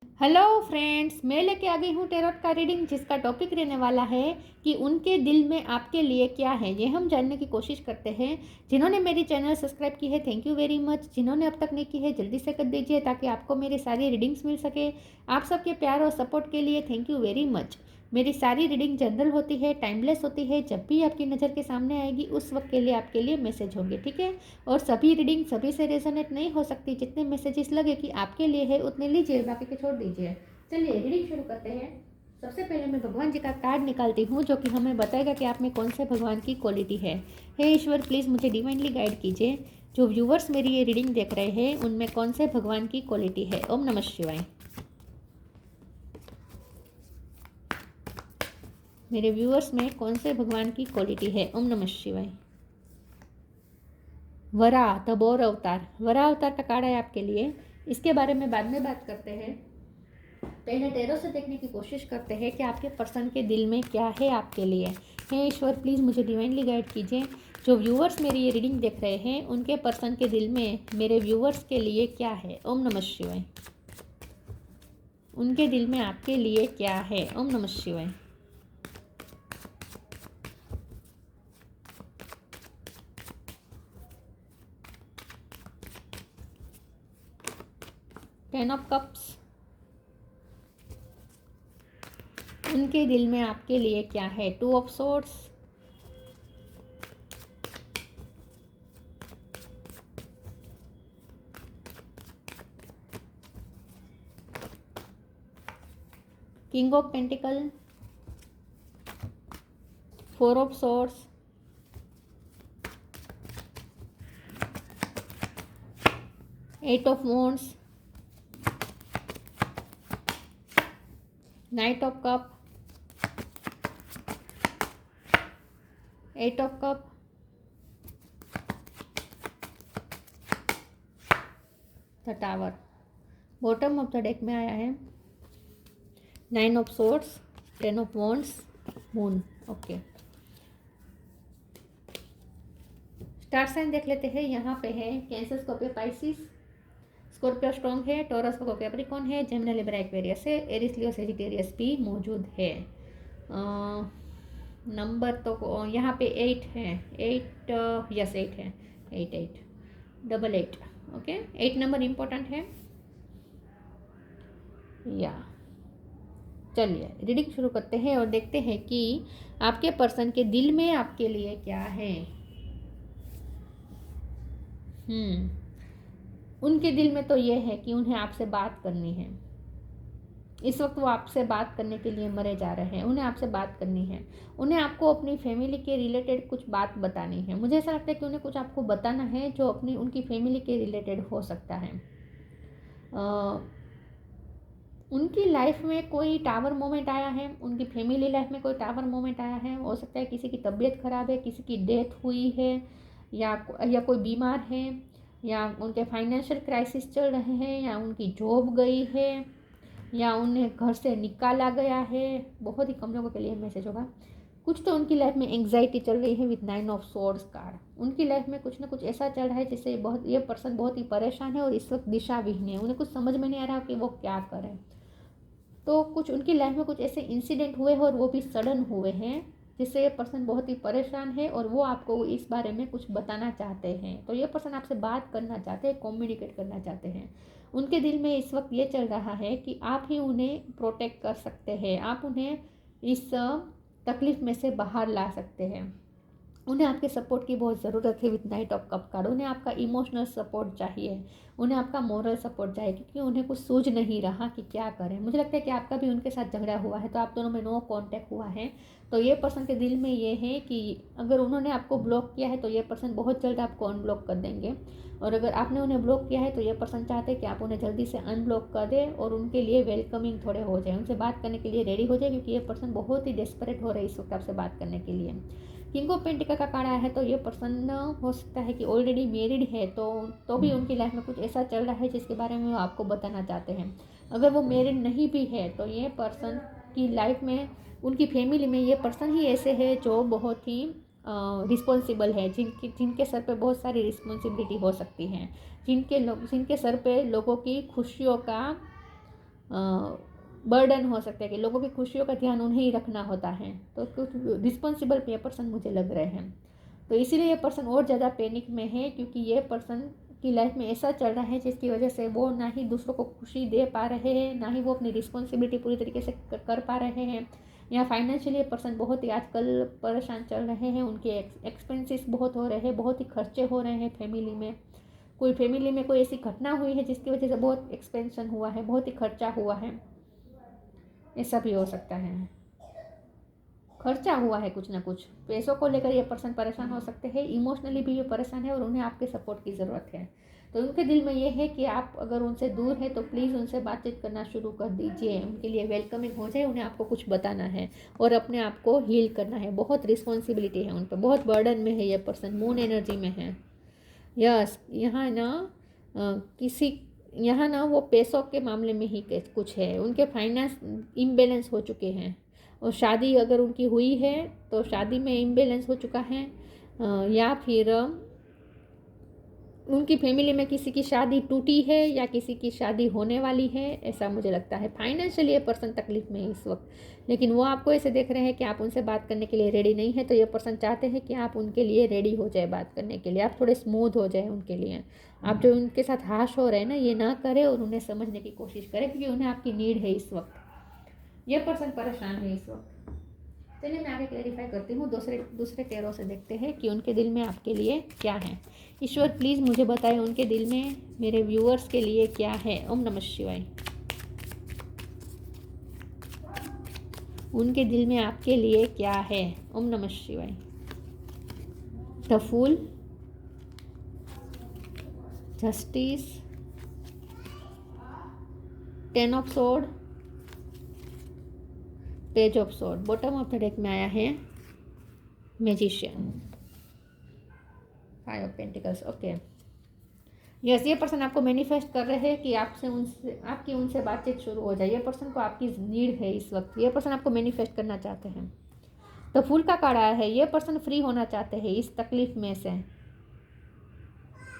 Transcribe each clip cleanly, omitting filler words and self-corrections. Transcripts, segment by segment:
Hello friends, मैं लेके आ गई हूँ टेरोट का रीडिंग, जिसका टॉपिक रहने वाला है कि उनके दिल में आपके लिए क्या है। ये हम जानने की कोशिश करते हैं। जिन्होंने मेरी चैनल सब्सक्राइब की है, थैंक यू वेरी मच। जिन्होंने अब तक नहीं की है, जल्दी से कर दीजिए ताकि आपको मेरी सारी रीडिंग्स मिल सके। आप सबके प्यार और सपोर्ट के लिए थैंक यू वेरी मच। मेरी सारी रीडिंग जनरल होती है, टाइमलेस होती है। जब भी आपकी नज़र के सामने आएगी उस वक्त के लिए आपके लिए मैसेज होंगे, ठीक है। और सभी रीडिंग सभी से रेजोनेट नहीं हो सकती। जितने मैसेजेस लगे कि आपके लिए है उतने लीजिए, बाकी के छोड़ दीजिए। चलिए रीडिंग शुरू करते हैं। सबसे पहले मैं भगवान जी का कार्ड निकालती हूँ, जो कि हमें बताएगा कि आप में कौन से भगवान की क्वालिटी है। हे ईश्वर, प्लीज़ मुझे डिवाइनली गाइड कीजिए। जो व्यूवर्स मेरी ये रीडिंग देख रहे हैं उनमें कौन से भगवान की क्वालिटी है। ओम नमः शिवाय। मेरे व्यूअर्स में कौन से भगवान की क्वालिटी है। ओम नमः शिवाय। वरा द बोर अवतार, वरा अवतार का कार्ड है आपके लिए। इसके बारे में बाद में बात करते हैं। पहले टेरो से देखने की कोशिश करते हैं कि आपके पर्सन के दिल में क्या है आपके लिए। हे ईश्वर, प्लीज़ मुझे डिवाइनली गाइड कीजिए। जो व्यूअर्स मेरी ये रीडिंग देख रहे हैं उनके पर्सन के दिल में मेरे व्यूअर्स के लिए क्या है। ओम नमः शिवाय। उनके दिल में आपके लिए क्या है। ओम नमः शिवाय। टेन ऑफ कप्स, उनके दिल में आपके लिए क्या है। Two of swords, king of pentacle, four of swords, eight of wands, knight of cup, eight of cup, the tower. Bottom of the deck में आया है nine of swords, ten of wands, moon. Okay, star sign देख लेते हैं। यहाँ पे है Cancer, Scorpio, Pisces. Scorpio strong है, टॉरस को कैप्रिकॉर्न है, जेमिनी, लिब्रा, एक्वेरियस है, एरिस, लियो, सेजिटेरियस भी मौजूद है। नंबर तो यहाँ पे 8 है। 8, यस 8 है। 8 8 डबल 8। ओके, 8 नंबर इम्पोर्टेंट है या। चलिए रीडिंग शुरू करते हैं और देखते हैं कि आपके पर्सन के दिल में आपके लिए क्या है। उनके दिल में तो ये है कि उन्हें आपसे बात करनी है। इस वक्त वो आपसे बात करने के लिए मरे जा रहे हैं। उन्हें आपसे बात करनी है। उन्हें आपको अपनी फैमिली के रिलेटेड कुछ बात बतानी है। मुझे ऐसा लगता है कि उन्हें कुछ आपको बताना है जो अपनी उनकी फैमिली के रिलेटेड हो सकता है। उनकी लाइफ में कोई टावर मोमेंट आया है। उनकी फैमिली लाइफ में कोई टावर मोमेंट आया है। हो सकता है किसी की तबीयत खराब है, किसी की डेथ हुई है, या कोई बीमार है, या उनके फाइनेंशियल क्राइसिस चल रहे हैं, या उनकी जॉब गई है, या उन्हें घर से निकाला गया है। बहुत ही कम लोगों के लिए मैसेज होगा। कुछ तो उनकी लाइफ में एंग्जाइटी चल रही है विद 9 ऑफ सोर्ड्स कार्ड। उनकी लाइफ में कुछ ना कुछ ऐसा चल रहा है जिससे ये पर्सन बहुत ही परेशान है और इस वक्त दिशाविहीन है। उन्हें कुछ समझ में नहीं आ रहा कि वो क्या करें। तो कुछ उनकी लाइफ में कुछ ऐसे इंसिडेंट हुए हैं और वो भी सडन हुए हैं, जिससे ये पर्सन बहुत ही परेशान है और वो आपको इस बारे में कुछ बताना चाहते हैं। तो ये पर्सन आपसे बात करना चाहते हैं, कम्युनिकेट करना चाहते हैं। उनके दिल में इस वक्त ये चल रहा है कि आप ही उन्हें प्रोटेक्ट कर सकते हैं, आप उन्हें इस तकलीफ़ में से बाहर ला सकते हैं। उन्हें आपके सपोर्ट की बहुत ज़रूरत है with night of cup card. उन्हें आपका इमोशनल सपोर्ट चाहिए, उन्हें आपका मोरल सपोर्ट चाहिए, क्योंकि उन्हें कुछ सूझ नहीं रहा कि क्या करें। मुझे लगता है कि आपका भी उनके साथ झगड़ा हुआ है, तो आप दोनों में नो कांटेक्ट हुआ है। तो ये पर्सन के दिल में ये है कि अगर उन्होंने आपको ब्लॉक किया है तो ये पर्सन बहुत जल्द आपको अनब्लॉक कर देंगे, और अगर आपने उन्हें ब्लॉक किया है तो ये पर्सन चाहते हैं कि आप उन्हें जल्दी से अनब्लॉक कर दें और उनके लिए वेलकमिंग थोड़े हो जाए, उनसे बात करने के लिए रेडी हो जाए, क्योंकि ये पर्सन बहुत ही डेस्परेट हो रहे हैं इस वक्त आपसे बात करने के लिए। किंग ऑफ पेंटिकल का कार्ड आया है, तो ये पर्सन हो सकता है कि ऑलरेडी मैरिड है, तो भी उनकी लाइफ में कुछ ऐसा चल रहा है जिसके बारे में वो आपको बताना चाहते हैं। अगर वो मैरिड नहीं भी है तो ये पर्सन की लाइफ में, उनकी फैमिली में ये पर्सन ही ऐसे है जो बहुत ही रिस्पॉन्सिबल है, जिनके सर पे बहुत सारी रिस्पॉन्सिबिलिटी हो सकती हैं, जिनके सर पे लोगों की खुशियों का बर्डन हो सकता है कि लोगों की खुशियों का ध्यान उन्हें ही रखना होता है, तो कुछ रिस्पॉन्सिबल ये पर्सन मुझे लग रहे हैं। तो इसीलिए ये पर्सन और ज़्यादा पैनिक में है, क्योंकि ये पर्सन की लाइफ में ऐसा चल रहा है जिसकी वजह से वो ना ही दूसरों को खुशी दे पा रहे हैं, ना ही वो अपनी रिस्पॉन्सिबिलिटी पूरी तरीके से कर पा रहे हैं, या फाइनेंशियली पर्सन बहुत ही आजकल परेशान चल रहे हैं। उनके एक्सपेंसेस बहुत हो रहे हैं, बहुत ही खर्चे हो रहे हैं फैमिली में। कोई फैमिली में कोई ऐसी घटना हुई है जिसकी वजह से बहुत एक्सपेंशन हुआ है, बहुत ही खर्चा हुआ है, ऐसा भी हो सकता है। खर्चा हुआ है कुछ ना कुछ, पैसों को लेकर ये पर्सन परेशान हो सकते हैं। इमोशनली भी ये परेशान है और उन्हें आपके सपोर्ट की ज़रूरत है। तो उनके दिल में ये है कि आप अगर उनसे दूर है तो प्लीज़ उनसे बातचीत करना शुरू कर दीजिए, उनके लिए वेलकमिंग हो जाए। उन्हें आपको कुछ बताना है और अपने आप को हील करना है। बहुत रिस्पॉन्सिबिलिटी है उन पर, बहुत बर्डन में है ये पर्सन, मून एनर्जी में है। यस, यहाँ ना वो पैसों के मामले में ही कुछ है। उनके फाइनेंस इम्बैलेंस हो चुके हैं, और शादी अगर उनकी हुई है तो शादी में इम्बैलेंस हो चुका है, या फिर उनकी फैमिली में किसी की शादी टूटी है या किसी की शादी होने वाली है, ऐसा मुझे लगता है। फाइनेंशियली ये पर्सन तकलीफ में है इस वक्त, लेकिन वो आपको ऐसे देख रहे हैं कि आप उनसे बात करने के लिए रेडी नहीं है। तो ये पर्सन चाहते हैं कि आप उनके लिए रेडी हो जाए बात करने के लिए, आप थोड़े स्मूथ हो जाए उनके लिए। आप जो उनके साथ हाश हो रहे हैं ना, ये ना करें और उन्हें समझने की कोशिश करें, क्योंकि उन्हें आपकी नीड है इस वक्त। ये पर्सन परेशान है इस वक्त। चलिए मैं आगे क्लैरिफाई करती हूँ। दूसरे टेरो से देखते हैं कि उनके दिल में आपके लिए क्या है। ईश्वर प्लीज़ मुझे बताएं उनके दिल में मेरे व्यूअर्स के लिए क्या है। ओम नमः शिवाय। उनके दिल में आपके लिए क्या है। ओम नमः शिवाय। The fool, justice, 10 of sword, page of sword. Bottom of the deck में आया है magician, 5 of pentacles. Okay, yes, ये पर्सन आपको मैनिफेस्ट कर रहे हैं कि आपकी उनसे बातचीत शुरू हो जाए। ये पर्सन को आपकी नीड है इस वक्त। ये पर्सन आपको मैनिफेस्ट करना चाहते हैं। तो फूल का कार्ड आया है। ये पर्सन फ्री होना चाहते हैं इस तकलीफ में से,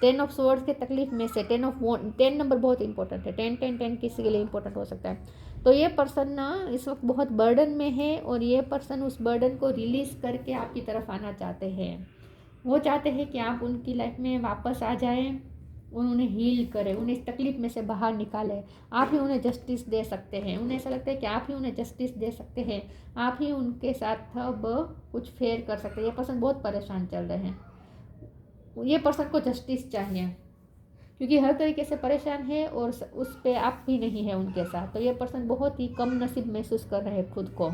10 ऑफ सोर्ड्स के तकलीफ में से। 10 नंबर बहुत इंपॉर्टेंट है। 10 किसी के लिए इंपॉर्टेंट हो सकता है। तो ये पर्सन ना इस वक्त बहुत बर्डन में है, और ये पर्सन उस बर्डन को रिलीज़ करके आपकी तरफ आना चाहते हैं। वो चाहते हैं कि आप उनकी लाइफ में वापस आ जाएं और उन्हें हील करें, उन्हें इस तकलीफ में से बाहर निकालें। आप ही उन्हें जस्टिस दे सकते हैं। उन्हें ऐसा लगता है कि आप ही उन्हें जस्टिस दे सकते हैं, आप ही उनके साथ अब कुछ फेयर कर सकते हैं। ये पर्सन बहुत परेशान चल रहे हैं। ये पर्सन को जस्टिस चाहिए, क्योंकि हर तरीके से परेशान है और उस पे आप भी नहीं है उनके साथ। तो ये पर्सन बहुत ही कम नसीब महसूस कर रहे हैं खुद को।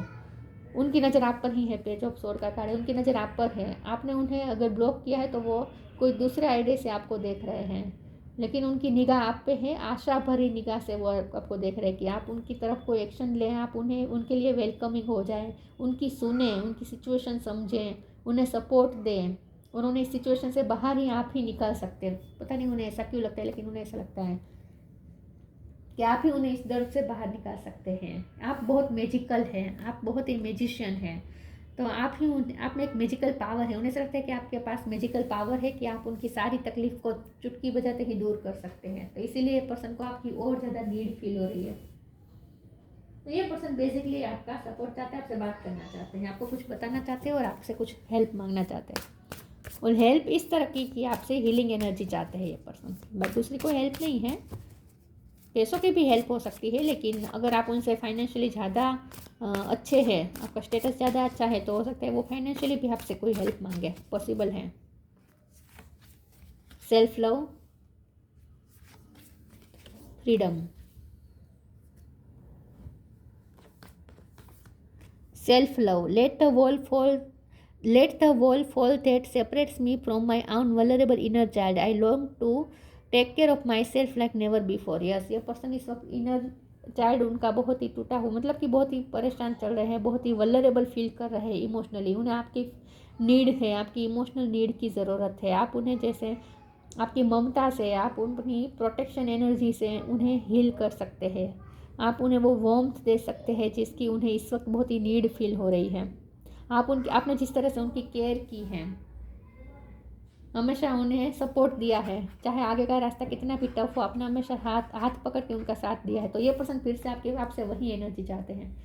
उनकी नज़र आप पर ही है। पेज ऑफ सोर्ड का कार्ड है, उनकी नज़र आप पर है। आपने उन्हें अगर ब्लॉक किया है तो वो कोई दूसरे आइडिया से आपको देख रहे हैं, लेकिन उनकी निगाह आप पे है। आशा भरी निगाह से वो आपको देख रहे हैं कि आप उनकी तरफ कोई एक्शन लें, आप उनके लिए वेलकमिंग हो जाए, उनकी सुने, उनकी सिचुएशन समझें, उन्हें सपोर्ट दें, और उन्हें इस सिचुएशन से बाहर ही आप ही निकाल सकते हैं। पता नहीं उन्हें ऐसा क्यों लगता है, लेकिन उन्हें ऐसा लगता है कि आप ही उन्हें इस दर्द से बाहर निकाल सकते हैं। आप बहुत मैजिकल हैं, आप बहुत ही मैजिशियन हैं। तो आप में एक मैजिकल पावर है। उन्हें ऐसा लगता है कि आपके पास मैजिकल पावर है कि आप उनकी सारी तकलीफ को चुटकी बजाते ही दूर कर सकते हैं। तो इसीलिए पर्सन को आपकी और ज़्यादा नीड फील हो रही है। तो ये पर्सन बेसिकली आपका सपोर्ट चाहते हैं, आपसे बात करना चाहते हैं, आपको कुछ बताना चाहते हैं और आपसे कुछ हेल्प मांगना चाहते हैं। और हेल्प इस तरह की आपसे हीलिंग एनर्जी चाहते हैं ये पर्सन। बट दूसरी कोई हेल्प नहीं है। पैसों की भी हेल्प हो सकती है, लेकिन अगर आप उनसे फाइनेंशियली ज़्यादा अच्छे हैं, आपका स्टेटस ज़्यादा अच्छा है, तो हो सकता है वो फाइनेंशियली भी आपसे कोई हेल्प मांगे। पॉसिबल है। Self love, freedom, self love. Let the wall fall that separates me from my own vulnerable inner child. I long to take care of myself like never before. Yes, ये person इस वक्त inner child उनका बहुत ही टूटा हुआ, मतलब कि बहुत ही परेशान चल रहे हैं, बहुत ही वल्नरेबल फील कर रहे हैं इमोशनली। उन्हें आपकी नीड है, आपकी इमोशनल नीड की ज़रूरत है। आप उन्हें जैसे आपकी ममता से, आप अपनी प्रोटेक्शन एनर्जी से उन्हें हील कर सकते हैं। आप उन्हें वो वार्मथ दे सकते हैं जिसकी उन्हें इस वक्त बहुत ही नीड फील हो रही है। आपने जिस तरह से उनकी केयर की है, हमेशा उन्हें सपोर्ट दिया है, चाहे आगे का रास्ता कितना भी टफ हो, आपने हमेशा हाथ हाथ पकड़ के उनका साथ दिया है। तो ये पर्सन फिर से आपसे वही एनर्जी चाहते हैं,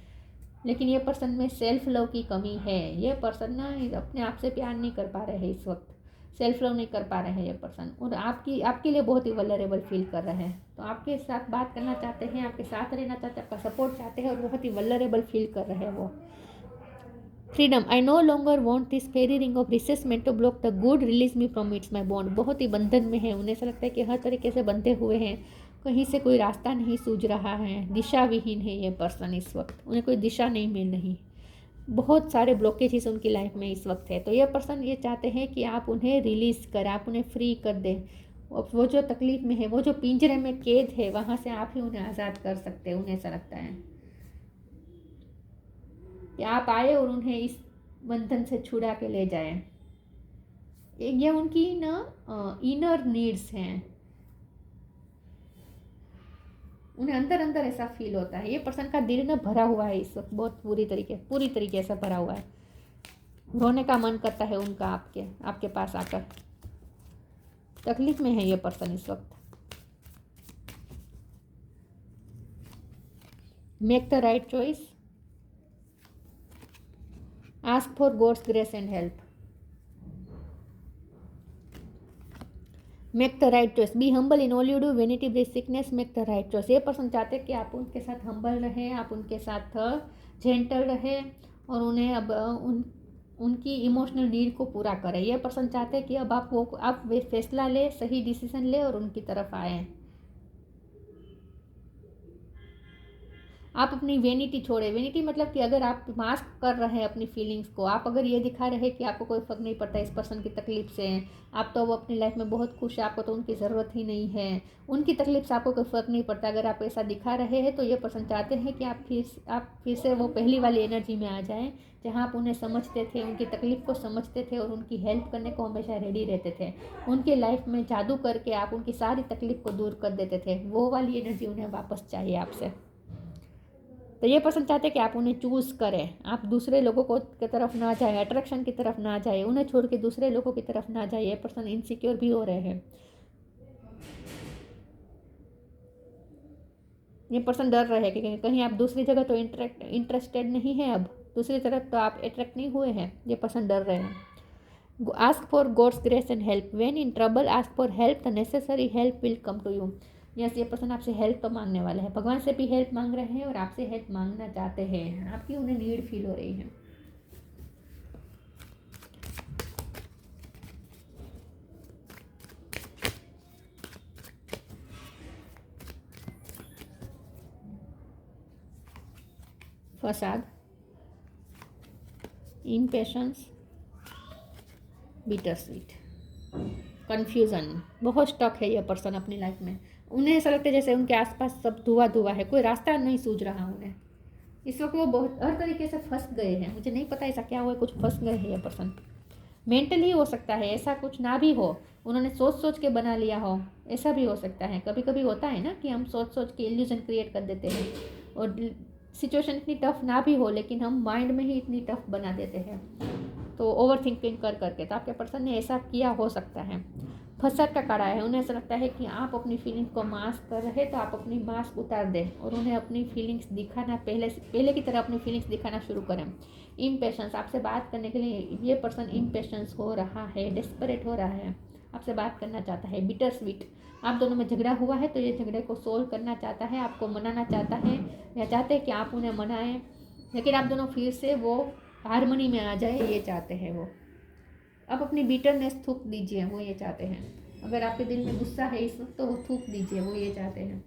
लेकिन ये पर्सन में सेल्फ लव की कमी है। ये पर्सन ना अपने आप से प्यार नहीं कर पा रहे हैं इस वक्त, सेल्फ लव नहीं कर पा रहे हैं ये पर्सन, और आपके लिए बहुत ही वल्नरेबल फील कर रहे हैं। तो आपके साथ बात करना चाहते हैं, आपके साथ रहना चाहते हैं, आपका सपोर्ट चाहते हैं, और बहुत ही वल्नरेबल फील कर रहे हैं वो। Freedom, I no longer want this fairy ring of resentment to block the good, release me from its my bond. बहुत ही बंधन में है, उन्हें ऐसा लगता है कि हर तरीके से बंधे हुए हैं, कहीं से कोई रास्ता नहीं सूझ रहा है, दिशा विहीन है ये पर्सन इस वक्त, उन्हें कोई दिशा नहीं मिल रही, बहुत सारे ब्लॉकेजेस उनकी लाइफ में इस वक्त है। तो ये पर्सन ये चाहते हैं कि आप उन्हें रिलीज़ करें, आप उन्हें फ्री कर दें। वो जो तकलीफ में है, वो जो पिंजरे में कैद है, वहाँ से आप ही उन्हें आज़ाद कर सकते हैं। उन्हें ऐसा लगता है कि आप आए और उन्हें इस बंधन से छुड़ा के ले जाएं। ये उनकी ना इनर नीड्स हैं, उन्हें अंदर अंदर ऐसा फील होता है। ये पर्सन का दिल ना भरा हुआ है इस वक्त, बहुत पूरी तरीके से भरा हुआ है, रोने का मन करता है उनका आपके पास आकर। तकलीफ में है ये पर्सन इस वक्त। Make the right choice, ask for God's grace and help, make the right choice, be humble in all you do, vanity breeds sickness, make the right choice. ये पर्सन चाहते हैं कि आप उनके साथ हम्बल रहे, आप उनके साथ जेंटल रहे, और उन्हें अब उनकी इमोशनल नीड को पूरा करें। ये पर्सन चाहते हैं कि अब आप फैसला ले, सही डिसीजन ले और उनकी तरफ आए। आप अपनी वेनिटी छोड़े। वेनिटी मतलब कि अगर आप मास्क कर रहे हैं अपनी फीलिंग्स को, आप अगर ये दिखा रहे हैं कि आपको कोई फ़र्क नहीं पड़ता इस पर्सन की तकलीफ से, आप तो वो अपनी लाइफ में बहुत खुश है, आपको तो उनकी ज़रूरत ही नहीं है, उनकी तकलीफ से आपको कोई फ़र्क नहीं पड़ता, अगर आप ऐसा दिखा रहे हैं, तो ये पर्सन चाहते हैं कि आप फिर से वो पहली वाली एनर्जी में आ जाएँ, जहाँ आप उन्हें समझते थे, उनकी तकलीफ को समझते थे और उनकी हेल्प करने को हमेशा रेडी रहते थे। उनके लाइफ में जादू करके आप उनकी सारी तकलीफ को दूर कर देते थे। वो वाली एनर्जी उन्हें वापस चाहिए आपसे। तो ये पर्सन चाहते हैं कि आप उन्हें चूज़ करें, आप दूसरे लोगों को की तरफ ना जाए, अट्रैक्शन की तरफ ना जाए, उन्हें छोड़ के दूसरे लोगों की तरफ ना जाए। ये पर्सन इनसिक्योर भी हो रहे हैं, ये पर्सन डर रहे हैं कि कहीं आप दूसरी जगह तो इंटरेस्टेड नहीं है, अब दूसरी तरफ तो आप अट्रैक्ट नहीं हुए हैं। ये पर्सन डर रहे हैं। Ask for God's grace and help, when in trouble ask for help, the necessary help will come to you. Yes, ये पर्सन आपसे हेल्प तो मांगने वाले हैं, भगवान से भी हेल्प मांग रहे हैं और आपसे हेल्प मांगना चाहते हैं, आपकी उन्हें नीड फील हो रही है। फसाद, इम्पेशंस, बिटर स्वीट, कन्फ्यूज़न, बहुत स्टक है ये पर्सन अपनी लाइफ में। उन्हें ऐसा लगता है जैसे उनके आसपास सब धुआं है, कोई रास्ता नहीं सूझ रहा उन्हें इस वक्त। वो बहुत हर तरीके से फंस गए हैं, मुझे नहीं पता ऐसा क्या हुआ है, कुछ फंस गए हैं ये पर्सन। मेंटली हो सकता है, ऐसा कुछ ना भी हो, उन्होंने सोच के बना लिया हो, ऐसा भी हो सकता है। कभी कभी होता है ना कि हम सोच के इल्यूजन क्रिएट कर देते हैं, और सिचुएशन इतनी टफ ना भी हो, लेकिन हम माइंड में ही इतनी टफ बना देते हैं, तो ओवर थिंकिंग करके। तो आपके पर्सन ने ऐसा किया हो सकता है। फसर का कड़ा है, उन्हें ऐसा लगता है कि आप अपनी फीलिंग्स को मास्क कर रहे, तो आप अपनी मास्क उतार दें और उन्हें अपनी फीलिंग्स दिखाना, पहले की तरह अपनी फीलिंग्स दिखाना शुरू करें। इम्पेशंस, आपसे बात करने के लिए ये पर्सन इम्पेशंस हो रहा है, डेस्परेट हो रहा है, आपसे बात करना चाहता है। बिटर स्वीट, आप दोनों में झगड़ा हुआ है तो ये झगड़े को सोल्व करना चाहता है, आपको मनाना चाहता है, या चाहते हैं कि आप उन्हें मनाएं, लेकिन आप दोनों फिर से वो हारमोनी में आ जाए, ये चाहते हैं वो। आप अपनी बिटरनेस थूक दीजिए, वो ये चाहते हैं। अगर आपके दिल में गुस्सा है इस वक्त, तो वो थूक दीजिए, वो ये चाहते हैं।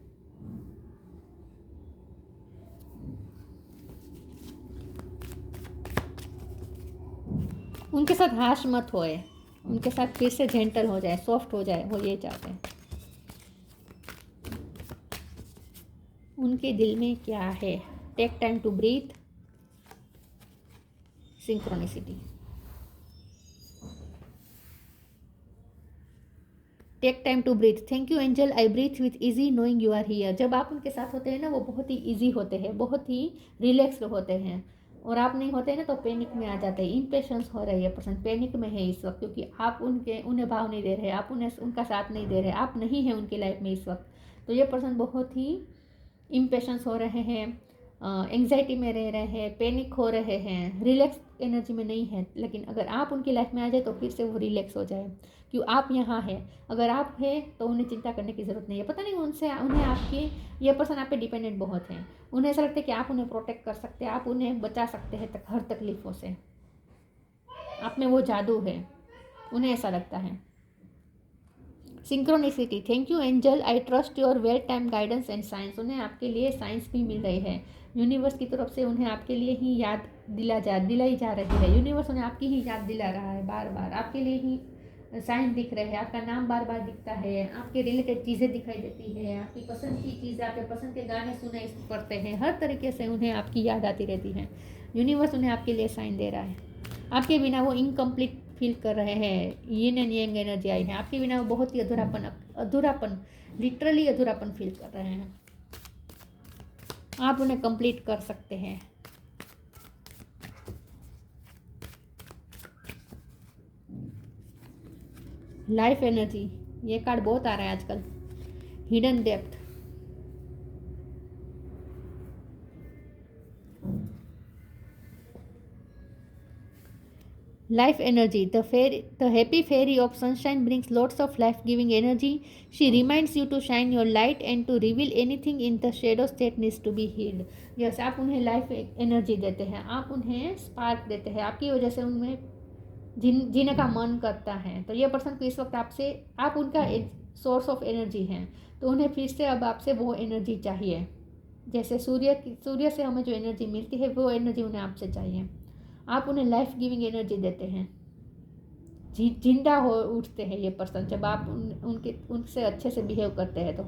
उनके साथ हाश मत होए, उनके साथ फिर से जेंटल हो जाए, सॉफ्ट हो जाए, वो ये चाहते हैं। उनके दिल में क्या है? Take time to breathe, synchronicity. Take time to breathe, thank you angel, I breathe with ease knowing you are here. जब आप उनके साथ होते हैं ना, वो बहुत ही ईजी होते हैं, बहुत ही रिलैक्स्ड होते हैं, और आप नहीं होते ना तो पैनिक में आ जाते हैं, इम्पेशंस हो रही है, पर्सन पैनिक में है इस वक्त, क्योंकि आप उन्हें भाव नहीं दे रहे, आप उन्हें उनका साथ नहीं दे रहे, आप नहीं हैं उनकी लाइफ में इस वक्त। तो ये पर्सन बहुत ही इम्पेशंस हो रहे हैं, एंग्जाइटी में रह रहे हैं, पैनिक हो रहे हैं, रिलैक्स एनर्जी में नहीं है। लेकिन अगर आप उनकी लाइफ में आ जाए तो फिर से वो रिलैक्स हो जाए, क्यों आप यहाँ हैं। अगर आप हैं तो उन्हें चिंता करने की ज़रूरत नहीं है। पता नहीं उन्हें आपकी, ये पर्सन आप पे डिपेंडेंट बहुत है, उन्हें ऐसा लगता है कि आप उन्हें प्रोटेक्ट कर सकते हैं, आप उन्हें बचा सकते हैं हर तकलीफ़ों से, आप में वो जादू है, उन्हें ऐसा लगता है। Synchronicity, thank you angel, I trust your well time guidance and science. उन्हें आपके लिए साइंस भी मिल रही है, यूनिवर्स की तरफ से उन्हें आपके लिए ही याद दिलाई जा रही है। यूनिवर्स उन्हें आपकी ही याद दिला रहा है, बार बार आपके लिए ही साइन दिख रहे हैं, आपका नाम बार बार दिखता है, आपके रिलेटेड चीज़ें दिखाई देती है, आपकी पसंद की चीज़ें, आपके पसंद के गाने सुने पड़ते हैं, हर तरीके से उन्हें आपकी याद आती रहती है। यूनिवर्स उन्हें आपके लिए साइन दे रहा है। आपके बिना वो इनकम्प्लीट फील कर रहे हैं, यिन एंड यांग एनर्जी आई है, आपके बिना वो बहुत ही अधूरापन लिटरली अधूरापन फील कर रहे हैं। आप उन्हें कंप्लीट कर सकते हैं। लाइफ एनर्जी, ये कार्ड बहुत आ रहा है आजकल। Hidden depth, life energy, the happy fairy of sunshine brings lots of life giving energy. She reminds you to shine your light and to reveal anything in the shadows that needs to be hid. yes, आप उन्हें life energy देते हैं, आप उन्हें spark देते हैं, आपकी वजह से उनमें जीने का मन करता है। तो ये पर्सन को इस वक्त आपसे, आप उनका सोर्स ऑफ एनर्जी हैं, तो उन्हें फिर से अब आपसे वो एनर्जी चाहिए। जैसे सूर्य से हमें जो एनर्जी मिलती है वो एनर्जी उन्हें आपसे चाहिए। आप उन्हें लाइफ गिविंग एनर्जी देते हैं, जिंदा हो उठते हैं ये पर्सन जब आप उनसे अच्छे से बिहेव करते हैं, तो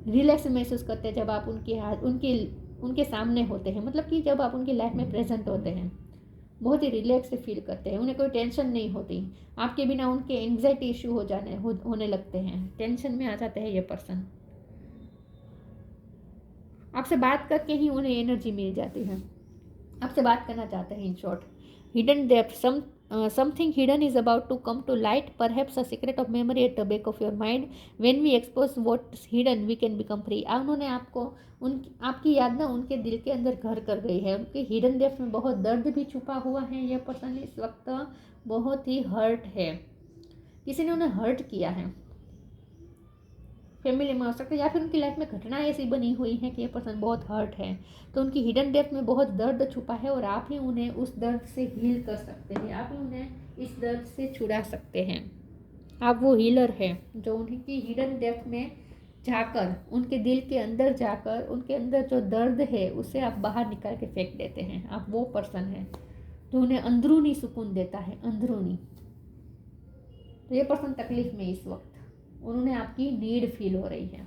रिलैक्स महसूस करते हैं जब आप उनके सामने होते हैं, मतलब कि जब आप उनकी लाइफ में प्रेजेंट होते हैं, बहुत ही रिलैक्स फील करते हैं, उन्हें कोई टेंशन नहीं होती। आपके बिना उनके एंग्जाइटी इशू होने लगते हैं, टेंशन में आ जाते हैं ये पर्सन। आपसे बात करके ही उन्हें एनर्जी मिल जाती है, आपसे बात करना चाहते हैं। In short, hidden depth, something hidden is about to come to light, perhaps a secret of memory at the back of your mind. When we expose what's hidden we can become free. उन्होंने आपकी याद ना उनके दिल के अंदर घर कर गई है, उनके हिडन डेप्थ में बहुत दर्द भी छुपा हुआ है। यह पर्सन इस वक्त बहुत ही हर्ट है, किसी ने उन्हें हर्ट किया है, फैमिली में हो सकता है, या फिर उनकी लाइफ में घटना ऐसी बनी हुई है कि ये पर्सन बहुत हर्ट है, तो उनकी हिडन डेप्थ में बहुत दर्द छुपा है, और आप ही उन्हें उस दर्द से हील कर सकते हैं, आप ही उन्हें इस दर्द से छुड़ा सकते हैं। आप वो हीलर हैं जो उनकी हिडन डेप्थ में जाकर, उनके दिल के अंदर जाकर, उनके अंदर जो दर्द है उसे आप बाहर निकाल के फेंक देते हैं। आप वो पर्सन हैं जो उन्हें अंदरूनी सुकून देता है, अंदरूनी। तो ये पर्सन तकलीफ में इस वक्त, उन्होंने आपकी नीड फील हो रही है,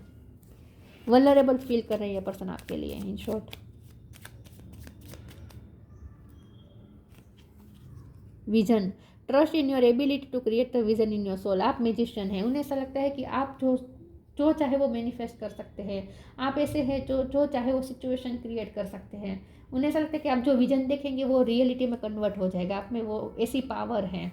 वल्नरेबल फील कर रही है पर्सन आपके लिए। In short, vision, trust in your ability to create the vision in your soul. आप मैजिशियन हैं, उन्हें ऐसा लगता है कि आप जो चाहे वो मैनिफेस्ट कर सकते हैं, आप ऐसे हैं जो चाहे वो सिचुएशन क्रिएट कर सकते हैं। उन्हें ऐसा लगता है कि आप जो विजन देखेंगे वो रियलिटी में कन्वर्ट हो जाएगा, आप में वो ऐसी पावर है,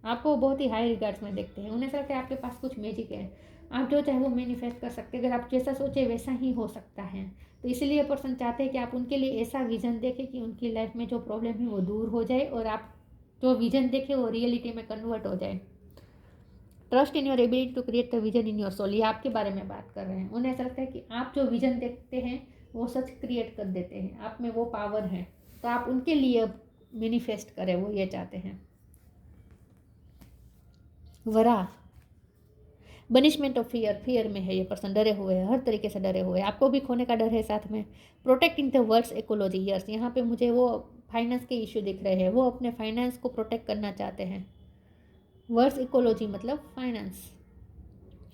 आपको बहुत ही हाई रिगार्ड्स में देखते हैं। उन्हें ऐसा लगता है आपके पास कुछ मैजिक है, आप जो चाहे वो मैनिफेस्ट कर सकते हैं, अगर आप जैसा सोचे वैसा ही हो सकता है। तो इसीलिए पर्सन चाहते हैं कि आप उनके लिए ऐसा विजन देखें कि उनकी लाइफ में जो प्रॉब्लम है वो दूर हो जाए, और आप जो विजन देखें वो रियलिटी में कन्वर्ट हो जाए। Trust in your ability to create the vision in your soul, ये आपके बारे में बात कर रहे हैं। उन्हें ऐसा लगता है कि आप जो विजन देखते हैं वो सच क्रिएट कर देते हैं, आप में वो पावर है, तो आप उनके लिए मैनिफेस्ट करें, वो ये चाहते हैं। वरा, बनिशमेंट ऑफ फियर में है ये पर्सन, डरे हुए हैं, हर तरीके से डरे हुए हैं, आपको भी खोने का डर है साथ में। Protecting the world's ecology, yes, यहाँ पे मुझे वो फाइनेंस के इशू दिख रहे हैं, वो अपने फाइनेंस को प्रोटेक्ट करना चाहते हैं। वर्ल्ड्स इकोलॉजी मतलब finance.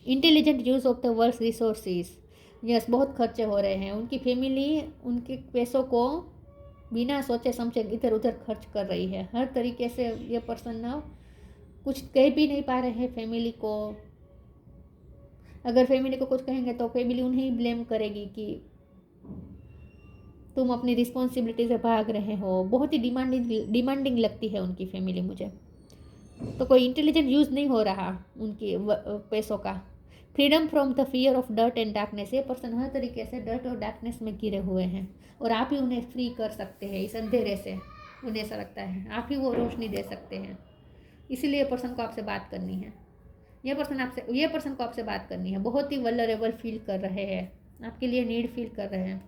Intelligent use of the world's resources, yes, बहुत खर्चे हो रहे हैं, उनकी फैमिली उनके पैसों को बिना सोचे समझे इधर उधर खर्च कर रही है, हर तरीके से ये पर्सन ना कुछ कह भी नहीं पा रहे हैं फैमिली को। अगर फैमिली को कुछ कहेंगे तो फैमिली उन्हें ही ब्लेम करेगी कि तुम अपनी रिस्पॉन्सिबिलिटी से भाग रहे हो। बहुत ही डिमांडिंग लगती है उनकी फैमिली मुझे। तो कोई इंटेलिजेंट यूज़ नहीं हो रहा उनकी पैसों का। Freedom from the fear of dirt and darkness, ये पर्सन हर तरीके से डर्ट और डार्कनेस में घिरे हुए हैं और आप ही उन्हें फ्री कर सकते हैं इस अंधेरे से। उन्हें ऐसा लगता है आप ही वो रोशनी दे सकते हैं, इसीलिए पर्सन को आपसे बात करनी है। ये पर्सन को आपसे बात करनी है। बहुत ही वल्नरेबल फील कर रहे हैं, आपके लिए नीड फील कर रहे हैं।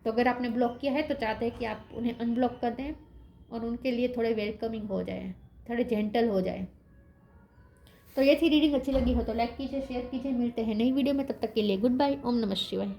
तो अगर आपने ब्लॉक किया है तो चाहते हैं कि आप उन्हें अनब्लॉक कर दें और उनके लिए थोड़े वेलकमिंग हो जाए, थोड़े जेंटल हो जाए। तो ये थी रीडिंग। अच्छी लगी हो तो लाइक कीजिए, शेयर कीजिए। मिलते हैं नई वीडियो में, तब तक के लिए गुड बाय। ओम नमः शिवाय।